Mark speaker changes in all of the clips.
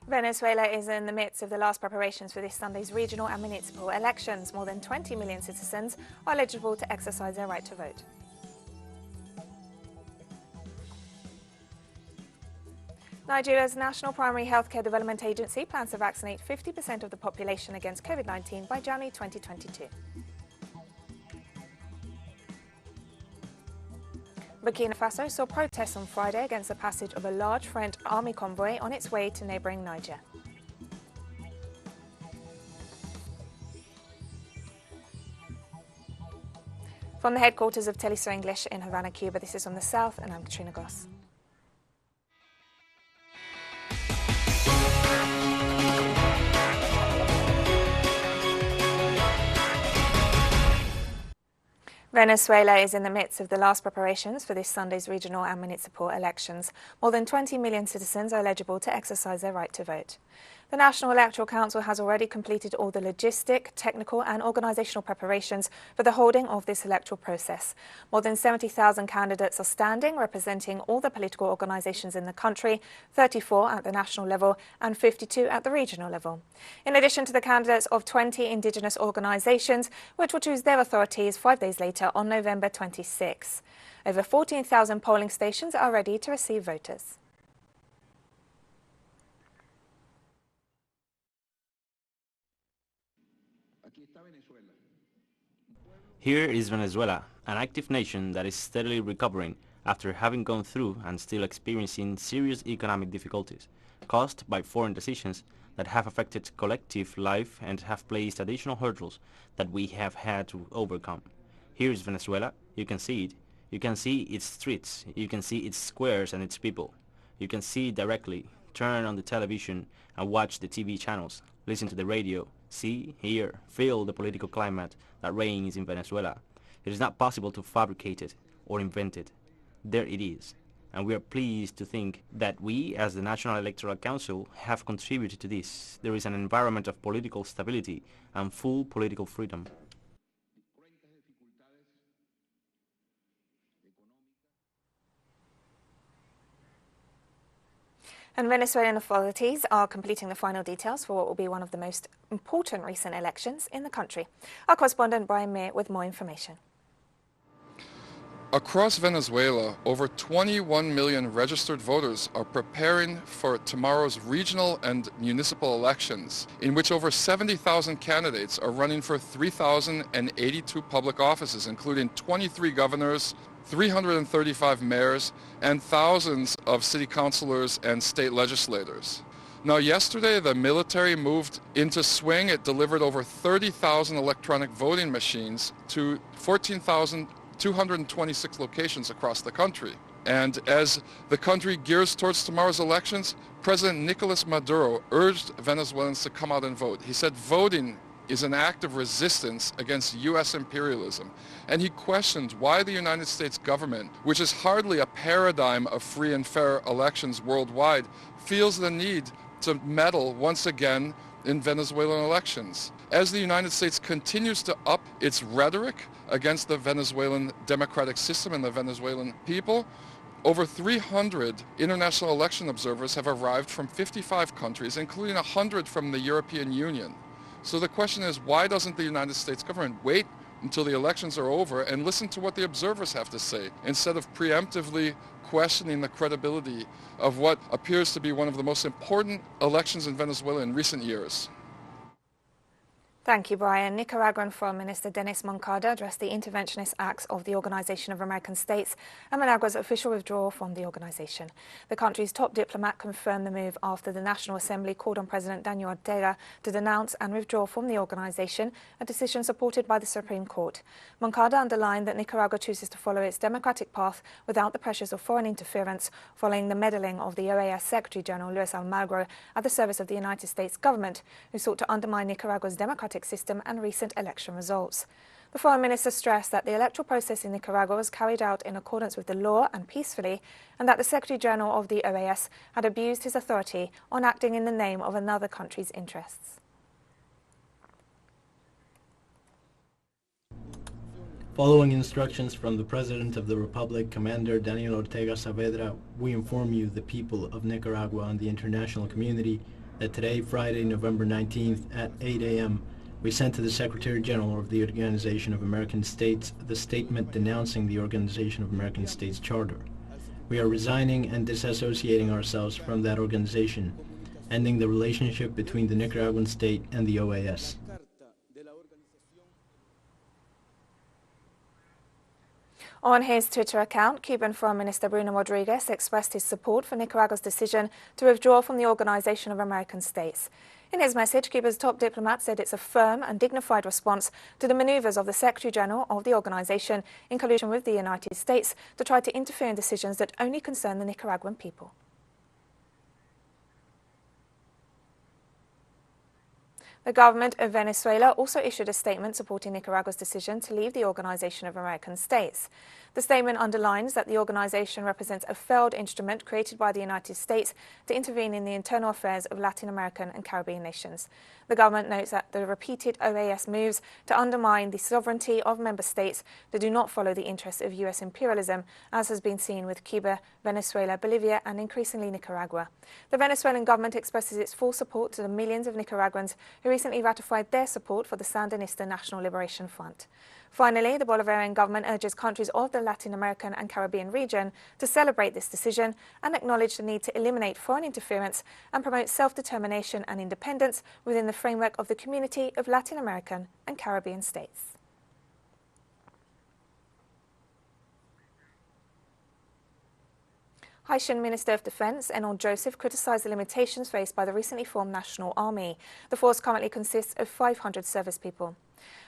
Speaker 1: Venezuela is in the midst of the last preparations for this Sunday's regional and municipal elections. More than 20 million citizens are eligible to exercise their right to vote. Nigeria's National Primary Healthcare Development Agency plans to vaccinate 50% of the population against COVID-19 by January 2022. Burkina Faso saw protests on Friday against the passage of a large French army convoy on its way to neighbouring Niger. From the headquarters of teleSUR English in Havana, Cuba, this is On the South, and I'm Katrina Goss. Venezuela is in the midst of the last preparations for this Sunday's regional and municipal elections. More than 20 million citizens are eligible to exercise their right to vote. The National Electoral Council has already completed all the logistic, technical and organisational preparations for the holding of this electoral process. More than 70,000 candidates are standing, representing all the political organisations in the country, 34 at the national level and 52 at the regional level. In addition to the candidates of 20 indigenous organisations, which will choose their authorities 5 days later on November 26. Over 14,000 polling stations are ready to receive voters.
Speaker 2: Here is Venezuela, an active nation that is steadily recovering after having gone through and still experiencing serious economic difficulties caused by foreign decisions that have affected collective life and have placed additional hurdles that we have had to overcome. Here is Venezuela. You can see it. You can see its streets. You can see its squares and its people. You can see it directly. Turn on the television and watch the TV channels. Listen to the radio. See, hear, feel the political climate that reigns in Venezuela. It is not possible to fabricate it or invent it. There it is. And we are pleased to think that we, as the National Electoral Council, have contributed to this. There is an environment of political stability and full political freedom.
Speaker 1: And Venezuelan authorities are completing the final details for what will be one of the most important recent elections in the country. Our correspondent Brian Meir with more information.
Speaker 3: Across Venezuela, over 21 million registered voters are preparing for tomorrow's regional and municipal elections, in which over 70,000 candidates are running for 3,082 public offices, including 23 governors, 335 mayors, and thousands of city councilors and state legislators. Now, yesterday, the military moved into swing. It delivered over 30,000 electronic voting machines to 14,226 locations across the country. And as the country gears towards tomorrow's elections, President Nicolas Maduro urged Venezuelans to come out and vote. He said voting is an act of resistance against U.S. imperialism. And he questioned why the United States government, which is hardly a paradigm of free and fair elections worldwide, feels the need to meddle once again in Venezuelan elections. As the United States continues to up its rhetoric against the Venezuelan democratic system and the Venezuelan people, over 300 international election observers have arrived from 55 countries, including 100 from the European Union. So the question is, why doesn't the United States government wait until the elections are over and listen to what the observers have to say, instead of preemptively questioning the credibility of what appears to be one of the most important elections in Venezuela in recent years?
Speaker 1: Thank you, Brian. Nicaraguan Foreign Minister Denis Moncada addressed the interventionist acts of the Organization of American States and Managua's official withdrawal from the organization. The country's top diplomat confirmed the move after the National Assembly called on President Daniel Ortega to denounce and withdraw from the organization, a decision supported by the Supreme Court. Moncada underlined that Nicaragua chooses to follow its democratic path without the pressures of foreign interference, following the meddling of the OAS Secretary General Luis Almagro at the service of the United States government, who sought to undermine Nicaragua's democratic system and recent election results. The Foreign Minister stressed that the electoral process in Nicaragua was carried out in accordance with the law and peacefully, and that the Secretary General of the OAS had abused his authority on acting in the name of another country's interests.
Speaker 4: Following instructions from the President of the Republic, Commander Daniel Ortega Saavedra, we inform you, the people of Nicaragua and the international community, that today, Friday, November 19th at 8 a.m., we sent to the Secretary General of the Organization of American States the statement denouncing the Organization of American States Charter. We are resigning and disassociating ourselves from that organization, ending the relationship between the Nicaraguan state and the OAS.
Speaker 1: On his Twitter account, Cuban Foreign Minister Bruno Rodriguez expressed his support for Nicaragua's decision to withdraw from the Organization of American States. In his message, Cuba's top diplomat said it's a firm and dignified response to the maneuvers of the Secretary General of the organization in collusion with the United States to try to interfere in decisions that only concern the Nicaraguan people. The government of Venezuela also issued a statement supporting Nicaragua's decision to leave the Organization of American States. The statement underlines that the organization represents a failed instrument created by the United States to intervene in the internal affairs of Latin American and Caribbean nations. The government notes that the repeated OAS moves to undermine the sovereignty of member states that do not follow the interests of U.S. imperialism, as has been seen with Cuba, Venezuela, Bolivia, and increasingly Nicaragua. The Venezuelan government expresses its full support to the millions of Nicaraguans who recently ratified their support for the Sandinista National Liberation Front. Finally, the Bolivarian government urges countries of the Latin American and Caribbean region to celebrate this decision and acknowledge the need to eliminate foreign interference and promote self-determination and independence within the framework of the community of Latin American and Caribbean states. Haitian Minister of Defense Enol Joseph criticized the limitations faced by the recently formed National Army. The force currently consists of 500 service people.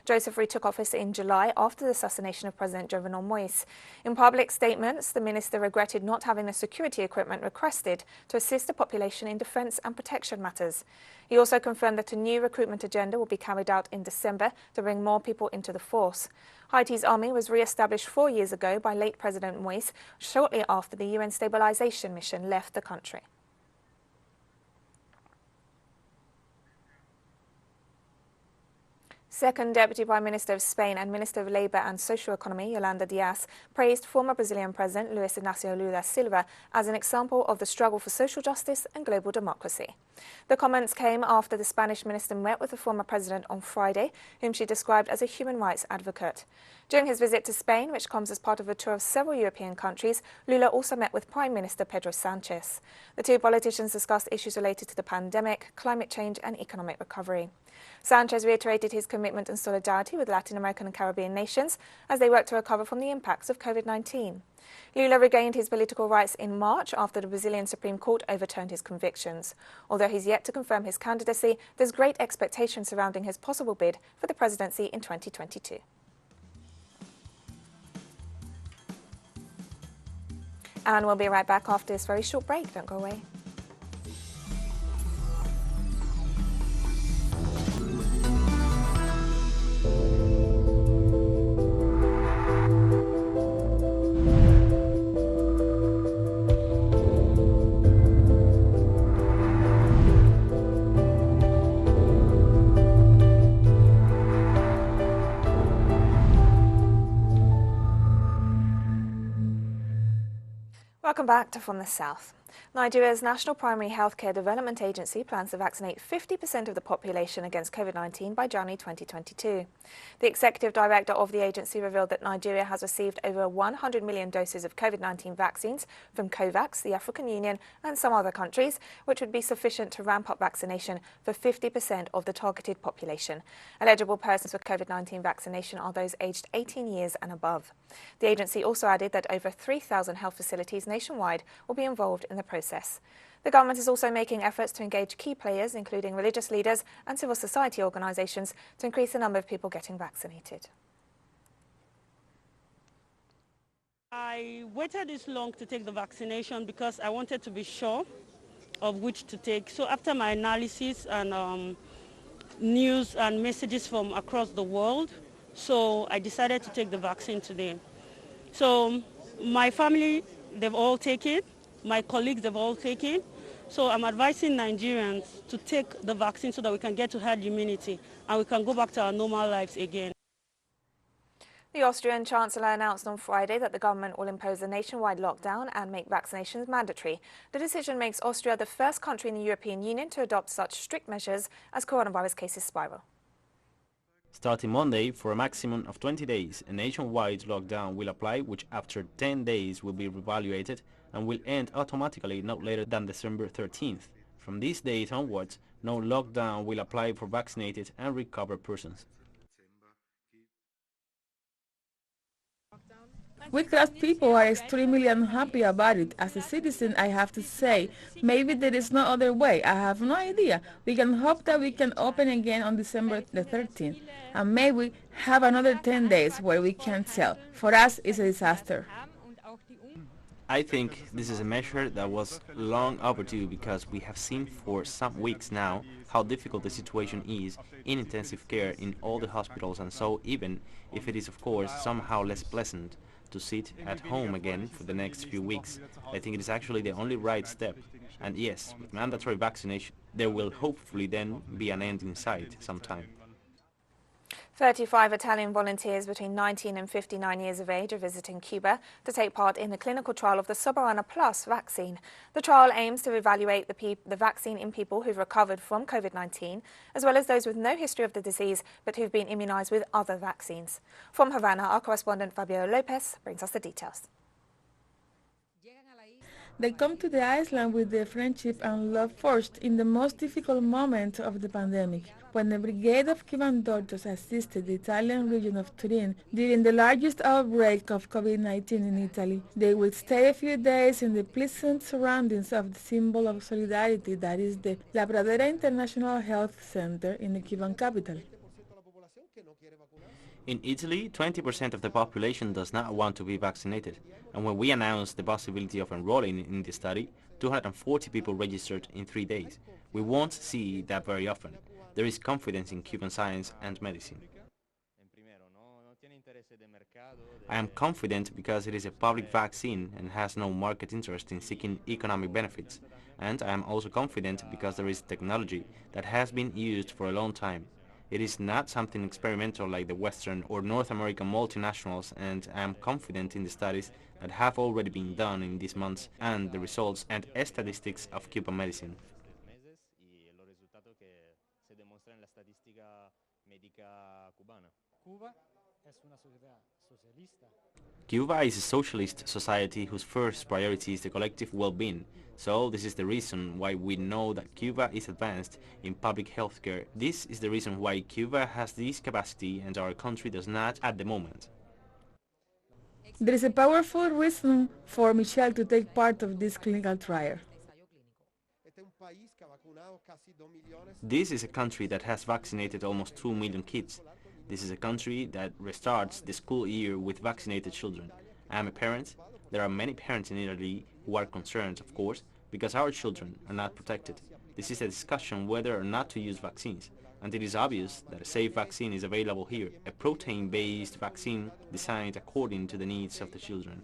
Speaker 1: Joseph retook office in July after the assassination of President Jovenel Moïse. In public statements, the minister regretted not having the security equipment requested to assist the population in defense and protection matters. He also confirmed that a new recruitment agenda will be carried out in December to bring more people into the force. Haiti's army was re-established 4 years ago by late President Moïse, shortly after the UN stabilization mission left the country. Second Deputy Prime Minister of Spain and Minister of Labour and Social Economy, Yolanda Díaz, praised former Brazilian President Luiz Inácio Lula da Silva as an example of the struggle for social justice and global democracy. The comments came after the Spanish minister met with the former president on Friday, whom she described as a human rights advocate. During his visit to Spain, which comes as part of a tour of several European countries, Lula also met with Prime Minister Pedro Sánchez. The two politicians discussed issues related to the pandemic, climate change and economic recovery. Sánchez reiterated his commitment and solidarity with Latin American and Caribbean nations as they work to recover from the impacts of COVID-19. Lula regained his political rights in March after the Brazilian Supreme Court overturned his convictions. Although he's yet to confirm his candidacy, there's great expectation surrounding his possible bid for the presidency in 2022. And we'll be right back after this very short break. Don't go away. Welcome back to From the South. Nigeria's National Primary Healthcare Development Agency plans to vaccinate 50% of the population against COVID-19 by January 2022. The executive director of the agency revealed that Nigeria has received over 100 million doses of COVID-19 vaccines from COVAX, the African Union, and some other countries, which would be sufficient to ramp up vaccination for 50% of the targeted population. Eligible persons for COVID-19 vaccination are those aged 18 years and above. The agency also added that over 3,000 health facilities nationwide will be involved in the process. The government is also making efforts to engage key players, including religious leaders and civil society organisations, to increase the number of people getting vaccinated.
Speaker 5: I waited this long to take the vaccination because I wanted to be sure of which to take. So after my analysis and news and messages from across the world, so I decided to take the vaccine today. So my family, they've all taken. My colleagues have all taken. So I'm advising Nigerians to take the vaccine so that we can get to herd immunity and we can go back to our normal lives again.
Speaker 1: The Austrian Chancellor announced on Friday that the government will impose a nationwide lockdown and make vaccinations mandatory. The decision makes Austria the first country in the European Union to adopt such strict measures as coronavirus cases spiral.
Speaker 2: Starting Monday, for a maximum of 20 days, a nationwide lockdown will apply, which after 10 days will be reevaluated and will end automatically not later than December 13th. From these days onwards, no lockdown will apply for vaccinated and recovered persons.
Speaker 6: We class people are extremely unhappy about it. As a citizen, I have to say, maybe there is no other way. I have no idea. We can hope that we can open again on December the 13th, and maybe have another 10 days where we can sell. For us, it's a disaster.
Speaker 2: I think this is a measure that was long overdue because we have seen for some weeks now how difficult the situation is in intensive care in all the hospitals, and so even if it is of course somehow less pleasant to sit at home again for the next few weeks, I think it is actually the only right step. And yes, with mandatory vaccination there will hopefully then be an end in sight sometime.
Speaker 1: 35 Italian volunteers between 19 and 59 years of age are visiting Cuba to take part in the clinical trial of the Soberana Plus vaccine. The trial aims to evaluate the vaccine in people who've recovered from COVID-19, as well as those with no history of the disease but who've been immunized with other vaccines. From Havana, our correspondent Fabio Lopez brings us the details.
Speaker 6: They come to the island with their friendship and love forged in the most difficult moment of the pandemic, when the Brigade of Cuban Doctors assisted the Italian region of Turin during the largest outbreak of COVID-19 in Italy. They will stay a few days in the pleasant surroundings of the symbol of solidarity that is the La Pradera International Health Center in the Cuban capital.
Speaker 2: In Italy, 20% of the population does not want to be vaccinated, and when we announced the possibility of enrolling in the study, 240 people registered in 3 days. We won't see that very often. There is confidence in Cuban science and medicine. I am confident because it is a public vaccine and has no market interest in seeking economic benefits, and I am also confident because there is technology that has been used for a long time. It is not something experimental like the Western or North American multinationals, and I am confident in the studies that have already been done in these months and the results and statistics of Cuban medicine. Cuba is a socialist society whose first priority is the collective well-being. So this is the reason why we know that Cuba is advanced in public health care. This is the reason why Cuba has this capacity and our country does not at the moment.
Speaker 6: There is a powerful reason for Michelle to take part of this clinical trial.
Speaker 2: This is a country that has vaccinated almost 2 million kids. This is a country that restarts the school year with vaccinated children. I am a parent. There are many parents in Italy who are concerned, of course, because our children are not protected. This is a discussion whether or not to use vaccines, and it is obvious that a safe vaccine is available here, a protein-based vaccine designed according to the needs of the children.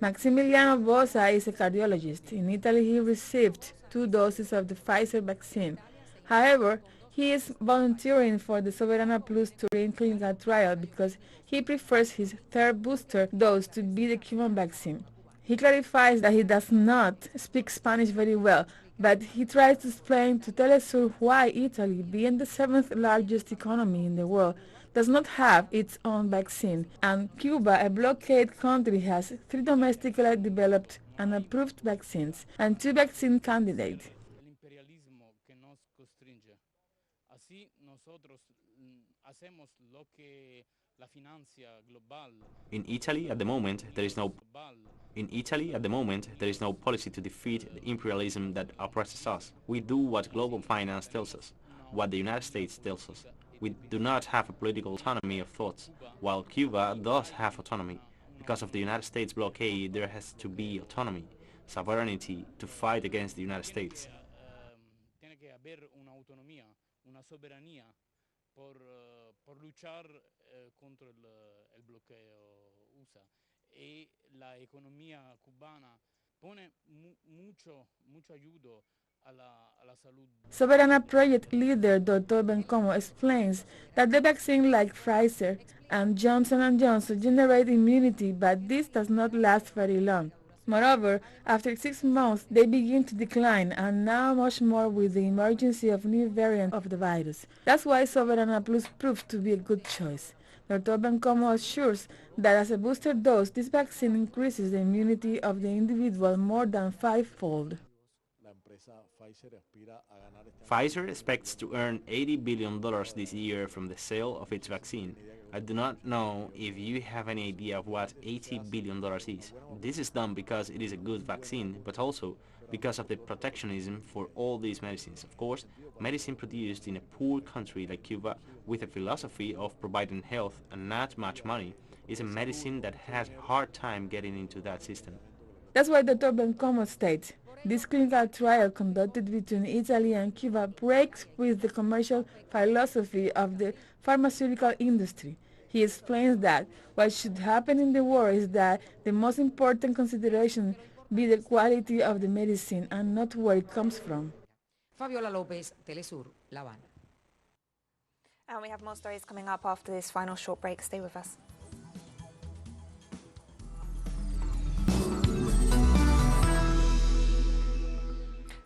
Speaker 6: Maximiliano Bosa is a cardiologist. In Italy, he received 2 doses of the Pfizer vaccine. However, he is volunteering for the Soberana Plus Turin clinical trial because he prefers his 3rd booster dose to be the Cuban vaccine. He clarifies that he does not speak Spanish very well, but he tries to explain to teleSUR why Italy, being the 7th largest economy in the world, does not have its own vaccine, and Cuba, a blockade country, has 3 domestically developed and approved vaccines and 2 vaccine candidates.
Speaker 2: In Italy at the moment there is no policy to defeat the imperialism that oppresses us. We do what global finance tells us, what the United States tells us. We do not have a political autonomy of thoughts, while Cuba does have autonomy. Because of the United States blockade, there has to be autonomy, sovereignty to fight against the United States.
Speaker 6: Soberana project leader Dr. Bencomo explains that the vaccine like Pfizer and Johnson & Johnson generate immunity, but this does not last very long. Moreover, after 6 months, they begin to decline, and now much more with the emergence of new variants of the virus. That's why Soberana Plus proved to be a good choice. Dr. Bencomo assures that as a booster dose, this vaccine increases the immunity of the individual more than 5-fold.
Speaker 2: Pfizer expects to earn $80 billion this year from the sale of its vaccine. I do not know if you have any idea of what $80 billion is. This is done because it is a good vaccine, but also because of the protectionism for all these medicines. Of course, medicine produced in a poor country like Cuba with a philosophy of providing health and not much money is a medicine that has a hard time getting into that system.
Speaker 6: That's why Dr. Bencomo states, this clinical trial conducted between Italy and Cuba breaks with the commercial philosophy of the pharmaceutical industry. He explains that what should happen in the world is that the most important consideration be the quality of the medicine and not where it comes from.
Speaker 7: Fabiola Lopez, teleSUR, La Habana.
Speaker 1: And we have more stories coming up after this final short break. Stay with us.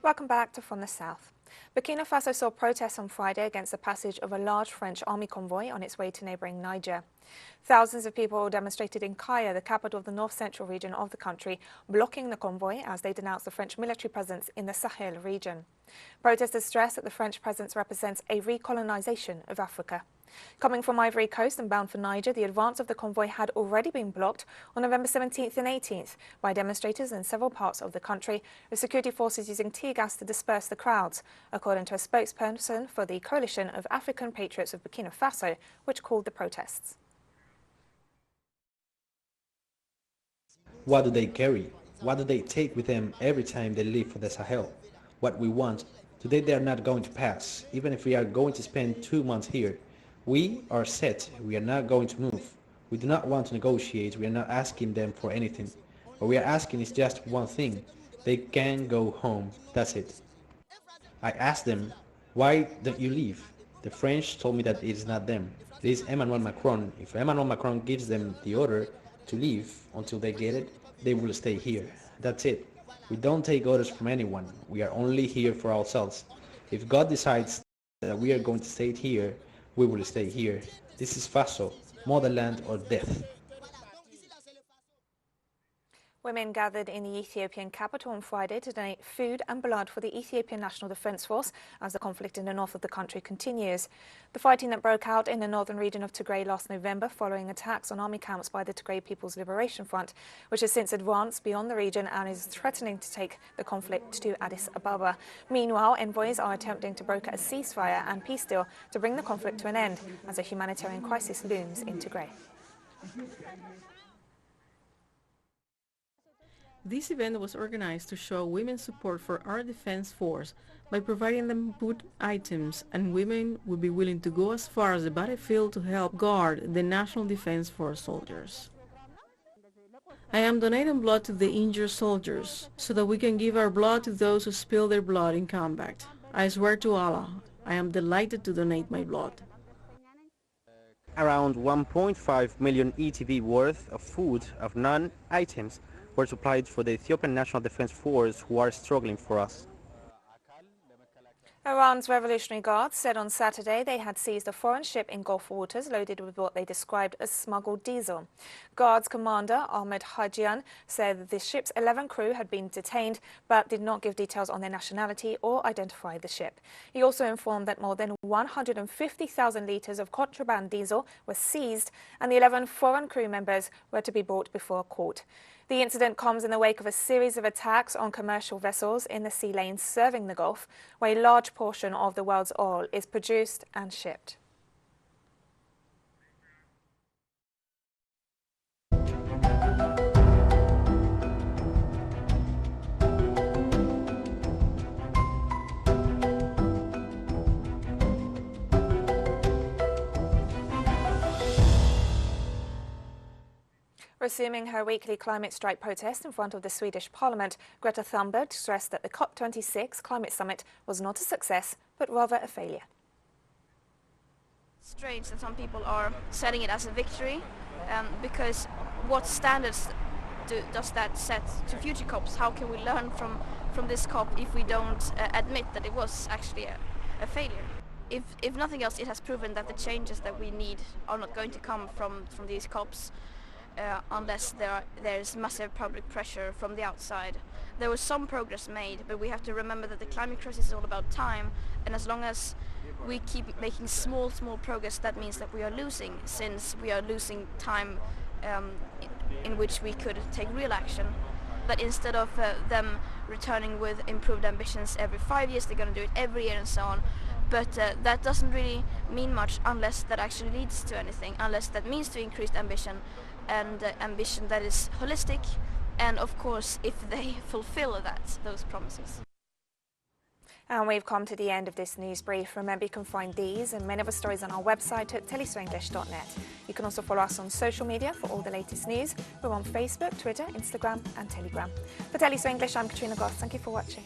Speaker 1: Welcome back to From the South. Burkina Faso saw protests on Friday against the passage of a large French army convoy on its way to neighbouring Niger. Thousands of people demonstrated in Kaya, the capital of the north-central region of the country, blocking the convoy as they denounced the French military presence in the Sahel region. Protesters stressed that the French presence represents a recolonisation of Africa. Coming from Ivory Coast and bound for Niger, the advance of the convoy had already been blocked on November 17th and 18th by demonstrators in several parts of the country, with security forces using tear gas to disperse the crowds, according to a spokesperson for the Coalition of African Patriots of Burkina Faso, which called the protests.
Speaker 8: What do they carry? What do they take with them every time they leave for the Sahel? What we want, today they are not going to pass, even if we are going to spend 2 months here. We are set, we are not going to move. We do not want to negotiate, we are not asking them for anything. What we are asking is just one thing, they can go home, that's it. I asked them, why don't you leave? The French told me that it is not them, it is Emmanuel Macron. If Emmanuel Macron gives them the order to leave until they get it, they will stay here, that's it. We don't take orders from anyone, we are only here for ourselves. If God decides that we are going to stay here, we will stay here. This is Faso, motherland or death.
Speaker 1: Women gathered in the Ethiopian capital on Friday to donate food and blood for the Ethiopian National Defence Force as the conflict in the north of the country continues. The fighting that broke out in the northern region of Tigray last November following attacks on army camps by the Tigray People's Liberation Front, which has since advanced beyond the region and is threatening to take the conflict to Addis Ababa. Meanwhile, envoys are attempting to broker a ceasefire and peace deal to bring the conflict to an end as a humanitarian crisis looms in Tigray.
Speaker 9: This event was organized to show women's support for our defense force by providing them food items, and women would be willing to go as far as the battlefield to help guard the National Defense Force soldiers. I am donating blood to the injured soldiers so that we can give our blood to those who spill their blood in combat. I swear to Allah, I am delighted to donate my blood.
Speaker 2: Around 1.5 million ETB worth of food of non-items were supplied for the Ethiopian National Defense Force who are struggling for us.
Speaker 1: Iran's Revolutionary Guards said on Saturday they had seized a foreign ship in Gulf waters loaded with what they described as smuggled diesel. Guards Commander Ahmed Hajian said that the ship's 11 crew had been detained but did not give details on their nationality or identify the ship. He also informed that more than 150,000 litres of contraband diesel were seized and the 11 foreign crew members were to be brought before court. The incident comes in the wake of a series of attacks on commercial vessels in the sea lanes serving the Gulf, where a large portion of the world's oil is produced and shipped. Resuming her weekly climate strike protest in front of the Swedish Parliament, Greta Thunberg stressed that the COP26 climate summit was not a success, but rather a failure.
Speaker 10: Strange that some people are setting it as a victory, because what standards does that set to future COPs? How can we learn from this COP if we don't admit that it was actually a failure? If nothing else, it has proven that the changes that we need are not going to come from these COPs unless there's massive public pressure from the outside. There was some progress made, but we have to remember that the climate crisis is all about time, and as long as we keep making small progress, that means that we are losing, since we are losing time in which we could take real action. But instead of them returning with improved ambitions every 5 years, they're going to do it every year and so on. But that doesn't really mean much unless that actually leads to anything, unless that means to increased ambition, and ambition that is holistic, and of course if they fulfill those promises.
Speaker 1: And we've come to the end of this news brief. Remember, you can find these and many other stories on our website at telesurenglish.net. You can also follow us on social media for all the latest news. We're on Facebook, Twitter, Instagram and Telegram. For TeleSUR English, I'm Katrina Goss. Thank you for watching.